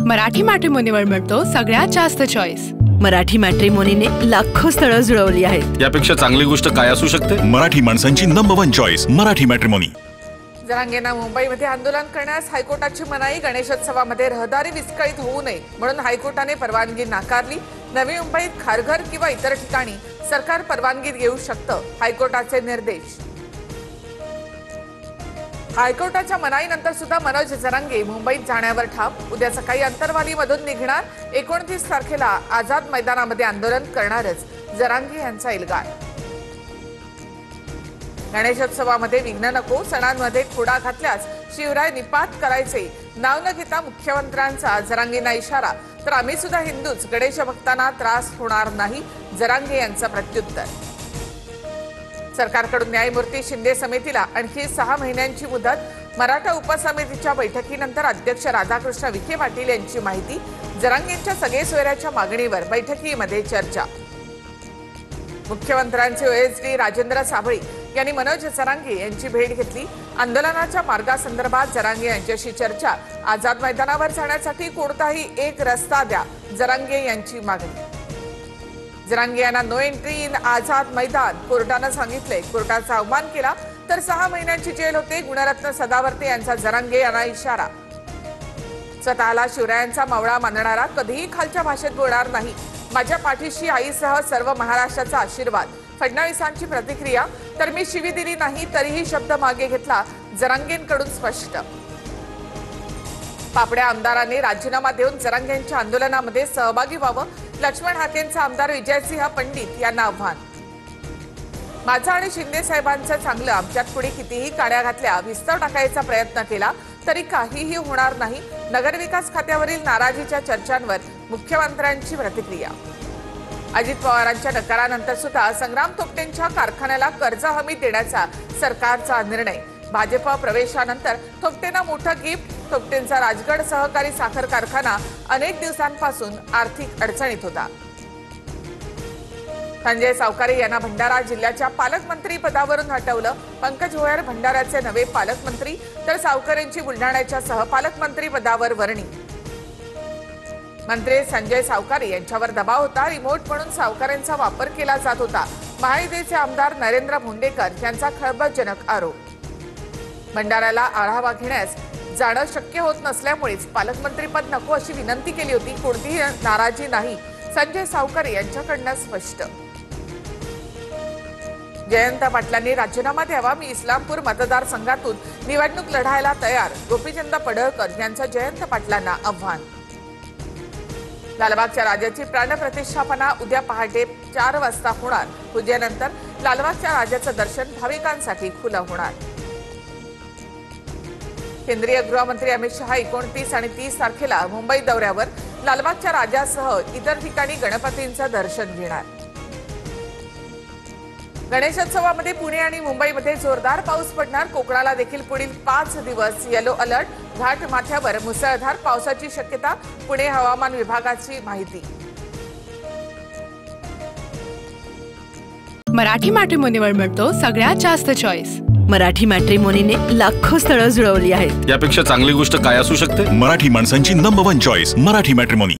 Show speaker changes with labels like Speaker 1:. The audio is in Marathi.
Speaker 1: मराठी मॅट्रिमोनीवर मिळतो सगळ्यात जास्त चॉईस।
Speaker 2: मराठी मॅट्रिमोनीने लाखो स्थळं जुळवली आहेत।
Speaker 3: यापेक्षा चांगली गोष्ट काय असू शकते?
Speaker 4: मराठी माणसांची नंबर 1 चॉईस मराठी मॅट्रिमोनी।
Speaker 5: जरांगेंना मुंबईमध्ये आंदोलन करण्यास हायकोर्टाची मनाई। गणेशोत्सवामध्ये रहदारी विस्कळीत होऊ नये म्हणून हायकोर्टाने परवानगी नाकारली। नवी मुंबईत खारघर किंवा इतर ठिकाणी सरकार परवानगी देऊ शकतं, हायकोर्टाचे निर्देश। हायकोर्टाच्या मनाईनंतर सुद्धा मनोज जरांगे मुंबईत जाण्यावर ठाम। उद्या सकाळी अंतरवालीमधून निघणार। 29 तारखेला आझाद मैदानामध्ये आंदोलन करणारच जरांगे यांचा एल्गार। गणेशोत्सवामध्ये विघ्न नको, सणांमध्ये खोडा घातल्यास शिवराय निपात करायचे। नाव न घेता मुख्यमंत्र्यांचा जरांगेंना इशारा। तर आम्ही सुद्धा हिंदूच, गणेश भक्तांना त्रास होणार नाही, जरांगे यांचं प्रत्युत्तर। सरकारकडून न्यायमूर्ती शिंदे समितीला आणखी 6 महिन्यांची मुदत। मराठा उपसमितीच्या बैठकीनंतर अध्यक्ष राधाकृष्ण विखे पाटील यांची माहिती। जरांगेंच्या सगळे सोयऱ्याच्या मागणीवर बैठकीमध्ये चर्चा। मुख्यमंत्र्यांचे ओएसडी राजेंद्र साबळे यांनी मनोज जरांगे यांची भेट घेतली। आंदोलनाच्या मार्गासंदर्भात जरांगे यांच्याशी चर्चा। आझाद मैदानावर जाण्यासाठी कोणताही एक रस्ता द्या, जरांगे यांची मागणी। जरांगे यांना no entry in Azad Maidan कोर्टानं सांगितले। कोर्टाचा अवमान केला तर 6 महिन्यांची जेल होते। गुणरत्न सदावर्ते यांचा जरांगे यांना इशारा। स्वतःला शिवरायांचा मावळा मानणारा कधीही खालच्या भाषेत बोलणार नाही। माझ्या पाठीशी आईसह सर्व महाराष्ट्राचा आशीर्वाद। फडणवीसांची प्रतिक्रिया। तर मी शिवी दिली नाही तरीही शब्द मागे घेतला, जरांगेंकडून स्पष्ट। पापड्या आमदारांनी राजीनामा देऊन जरांगेंच्या आंदोलनामध्ये सहभागी व्हावं। लक्ष्मण हाकेंचा आमदार विजयसिंह पंडित यांना आव्हान। माझं आणि शिंदे साहेबांचं चांगलं, आमच्यात पुढे कितीही काड्या घातल्या, विस्तव टाकायचा प्रयत्न केला तरी काहीही होणार नाही। नगरविकास खात्यावरील नाराजीच्या चर्चांवर मुख्यमंत्र्यांची प्रतिक्रिया। अजित पवारांच्या नकारानंतर सुद्धा संग्राम थोपटेंच्या कारखान्याला कर्ज हमी देण्याचा सरकारचा निर्णय। भाजप प्रवेशानंतर थोपटेंना मोठं गिफ्ट। थोपटेंचा राजगड सहकारी साखर कारखाना अनेक दिवसांपासून आर्थिक अडचणीत होता। संजय सावकारी यांना भंडारा जिल्ह्याच्या पालकमंत्री पदावरून हटवलं। पंकज भोयर भंडाऱ्याचे नवे पालकमंत्री, तर सावकरेंची बुलढाण्याच्या सहपालकमंत्री पदावर वर्णी। मंत्री संजय सावकारी यांच्यावर दबाव होता। रिमोट म्हणून सावकारेंचा वापर केला जात होता। महायुतीचे आमदार नरेंद्र भोंडेकर यांचा खळबळजनक आरोप। भंडाऱ्याला आढावा घेण्यास जाणं शक्य होत नसल्यामुळेच पालकमंत्रीपद नको अशी विनंती केली होती। कोणतीही नाराजी नाही, संजय सावकारी यांच्याकडनं स्पष्ट। जयंत पाटलांनी राजीनामा द्यावा। मी इस्लामपूर मतदारसंघातून निवडणूक लढायला तयार। गोपीचंद पडळकर यांचं जयंत पाटलांना आव्हान। लालबागच्या राजाची प्राणप्रतिष्ठापना उद्या पहाटे 4 वाजता होणार। पूजेनंतर लालबागच्या राजाचं दर्शन भाविकांसाठी खुलं होणार। केंद्रीय गृहमंत्री अमित शहा 29 आणि 30 तारखेला मुंबई दौऱ्यावर। लालबागच्या राजासह इतर ठिकाणी गणपतींचं दर्शन घेणार। गणेशोत्सवामध्ये पुणे आणि मुंबईमध्ये जोरदार पाऊस पडणार। कोकणाला देखील पुढील 5 दिवस येलो अलर्ट। घाट माथ्यावर मुसळधार पावसाची शक्यता, पुणे हवामान विभागाची माहिती।
Speaker 1: मराठी मॅट्रिमोनीवर मिळतो सगळ्यात जास्त चॉईस।
Speaker 2: मराठी मॅट्रिमोनीने लाखो स्थळं जुळवली आहेत।
Speaker 3: यापेक्षा चांगली गोष्ट काय असू शकते?
Speaker 4: मराठी माणसांची नंबर 1 चॉईस मराठी मॅट्रिमोनी।